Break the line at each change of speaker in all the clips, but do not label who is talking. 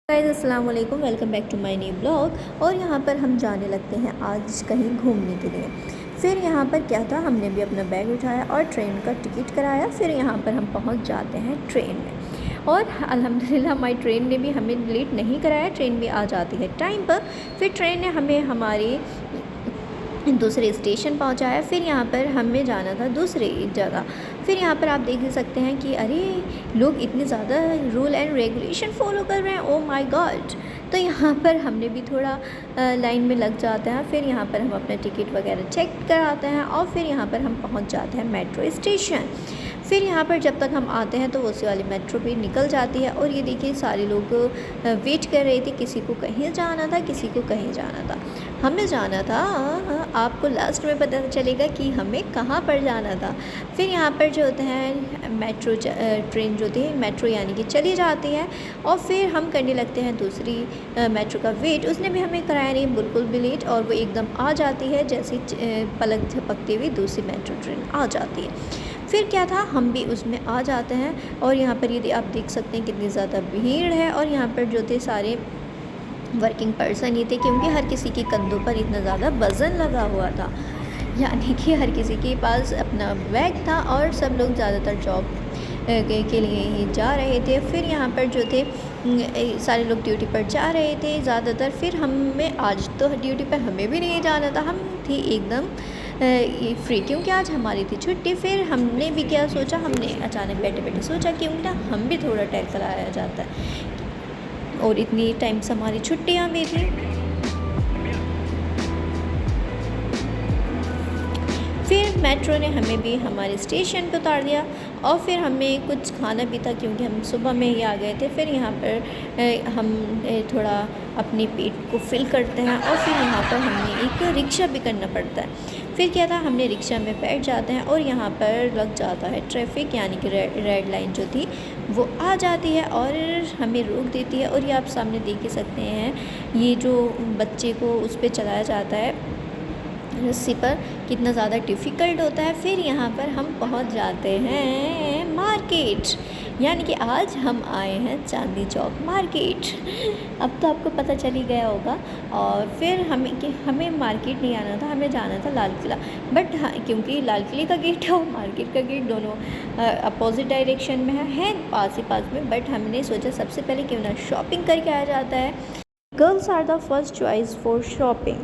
Guys अस्सलाम वालेकुम, welcome back to my new blog. और यहाँ पर हम जाने लगते हैं आज कहीं घूमने के लिए। फिर यहाँ पर क्या था, हमने भी अपना बैग उठाया और ट्रेन का टिकट कराया। फिर यहाँ पर हम पहुँच जाते हैं ट्रेन में और अल्हम्दुलिल्लाह हमारी ट्रेन ने भी हमें लेट नहीं कराया, ट्रेन भी आ जाती है टाइम पर। फिर ट्रेन ने हमें हमारी दूसरे स्टेशन पहुंचाया। फिर यहाँ पर हमें जाना था दूसरी जगह। फिर यहाँ पर आप देख ही सकते हैं कि अरे लोग इतने ज़्यादा रूल एंड रेगुलेशन फॉलो कर रहे हैं, ओ माय गॉड। तो यहाँ पर हमने भी थोड़ा लाइन में लग जाते हैं। फिर यहाँ पर हम अपना टिकट वगैरह चेक कराते हैं और फिर यहाँ पर हम पहुँच जाते हैं मेट्रो स्टेशन। फिर यहाँ पर जब तक हम आते हैं तो उसी वाली मेट्रो भी निकल जाती है। और ये देखिए सारे लोग वेट कर रहे थे, किसी को कहीं जाना था, किसी को कहीं जाना था। हमें जाना था, आपको लास्ट में पता चलेगा कि हमें कहाँ पर जाना था। फिर यहाँ पर जो होते हैं मेट्रो ट्रेन जो होती है मेट्रो यानी कि चली जाती है और फिर हम करने लगते हैं दूसरी मेट्रो का वेट। उसने भी हमें कराया नहीं बिल्कुल भी लेट, और वो एकदम आ जाती है जैसे पलक झपकते हुए दूसरी मेट्रो ट्रेन आ जाती है। फिर क्या था, हम भी उसमें आ जाते हैं और यहाँ पर ये आप देख सकते हैं कितनी ज़्यादा भीड़ है। और यहाँ पर जो थे सारे वर्किंग पर्सन ही थे, क्योंकि हर किसी के कंधों पर इतना ज़्यादा वज़न लगा हुआ था, यानी कि हर किसी के पास अपना बैग था और सब लोग ज़्यादातर जॉब के लिए ही जा रहे थे। फिर यहाँ पर जो थे सारे लोग ड्यूटी पर जा रहे थे ज़्यादातर। फिर हमें आज तो ड्यूटी पर हमें भी नहीं जाना था, हम थी एकदम फ्री, क्योंकि आज हमारी थी छुट्टी। फिर हमने भी क्या सोचा, हमने अचानक बैठे बैठे सोचा क्यों ना हम भी थोड़ा टहल आया जाता है, और इतनी टाइम से हमारी छुट्टियाँ भी थी। फिर मेट्रो ने हमें भी हमारे स्टेशन पर उतार दिया और फिर हमें कुछ खाना भी था, क्योंकि हम सुबह में ही आ गए थे। फिर यहाँ पर हम थोड़ा अपने पेट को फिल करते हैं और फिर यहाँ पर हमें एक रिक्शा भी करना पड़ता है। फिर क्या था, हमने रिक्शा में बैठ जाते हैं और यहाँ पर लग जाता है ट्रैफिक, यानी कि रेड लाइन जो थी वो आ जाती है और हमें रोक देती है। और ये आप सामने देख ही सकते हैं, ये जो बच्चे को उस पर चलाया जाता है रस्सी पर, कितना ज़्यादा डिफ़िकल्ट होता है। फिर यहाँ पर हम पहुँच जाते हैं मार्केट, यानी कि आज हम आए हैं चांदनी चौक मार्केट। अब तो आपको पता चल ही गया होगा। और फिर हमें मार्केट नहीं आना था, हमें जाना था लाल किला। बट हाँ, क्योंकि लाल किले का गेट है और मार्केट का गेट दोनों अपोजिट डायरेक्शन में है पास ही पास में। बट हमने सोचा सबसे पहले क्यों ना शॉपिंग करके आया जाता है, girls are the first choice for shopping.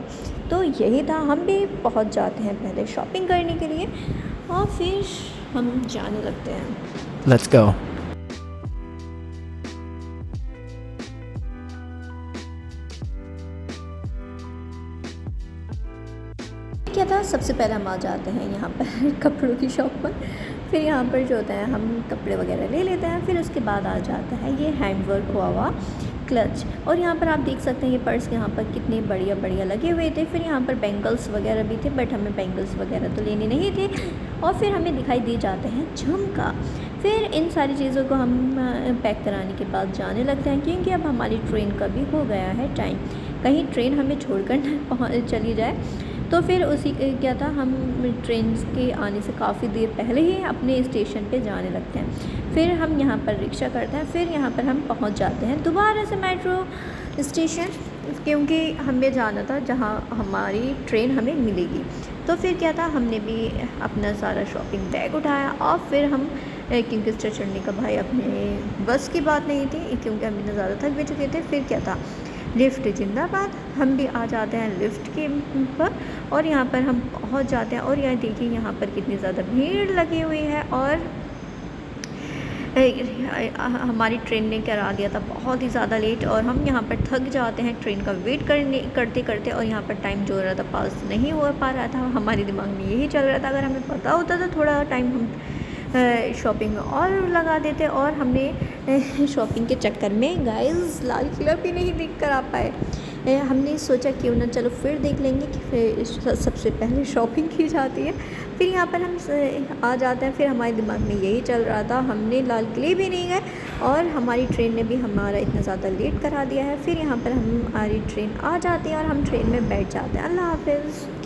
तो यही था, हम भी पहुंच जाते हैं पहले शॉपिंग करने के लिए और फिर हम जाने लगते हैं।
Let's go.
क्या था, सबसे पहले हम आ जाते हैं यहाँ पर कपड़ों की शॉप पर। फिर यहाँ पर जो होता है हम कपड़े वगैरह ले लेते हैं। फिर उसके बाद आ जाता है ये हैंडवर्क हुआ हुआ क्लच। और यहाँ पर आप देख सकते हैं ये पर्स यहाँ पर कितने बढ़िया बढ़िया लगे हुए थे। फिर यहाँ पर बैंगल्स वगैरह भी थे, बट हमें बैंगल्स वगैरह तो लेने नहीं थे। और फिर हमें दिखाई दे जाते हैं झुमका। फिर इन सारी चीज़ों को हम पैक कराने के बाद जाने लगते हैं, क्योंकि अब हमारी ट्रेन का भी हो गया है टाइम, कहीं ट्रेन हमें छोड़कर न चली जाए। तो फिर उसी क्या था, हम ट्रेन के आने से काफ़ी देर पहले ही अपने स्टेशन पे जाने लगते हैं। फिर हम यहाँ पर रिक्शा करते हैं। फिर यहाँ पर हम पहुँच जाते हैं दोबारा से मेट्रो स्टेशन, क्योंकि हमें जाना था जहाँ हमारी ट्रेन हमें मिलेगी। तो फिर क्या था, हमने भी अपना सारा शॉपिंग बैग उठाया और फिर हम क्योंकि स्टेशन चढ़ने का भाई अपने बस की बात नहीं थी, क्योंकि हम इतना ज़्यादा थक भी चुके थे। फिर क्या था, लिफ्ट जिंदाबाद, हम भी आ जाते हैं लिफ्ट के पर और यहाँ पर हम पहुँच जाते हैं। और यहाँ देखिए यहाँ पर कितनी ज़्यादा भीड़ लगी हुई है और हमारी ट्रेन ने करा दिया था बहुत ही ज़्यादा लेट। और हम यहाँ पर थक जाते हैं ट्रेन का वेट करते करते, और यहाँ पर टाइम जो हो रहा था पास नहीं हो पा रहा था। हमारे दिमाग में यही चल रहा था, अगर हमें पता होता तो थोड़ा टाइम हम शॉपिंग में और लगा देते। और हमने शॉपिंग के चक्कर में गाइस लाल किला भी नहीं देख कर आ पाए। हमने सोचा क्यों ना चलो फिर देख लेंगे कि फिर सबसे पहले शॉपिंग की जाती है। फिर यहाँ पर हम आ जाते हैं। फिर हमारे दिमाग में यही चल रहा था, हमने लाल किले भी नहीं गए और हमारी ट्रेन ने भी हमारा इतना ज़्यादा लेट करा दिया है। फिर यहाँ पर हमारी ट्रेन आ जाती है और हम ट्रेन में बैठ जाते हैं। अल्लाह हाफिज़।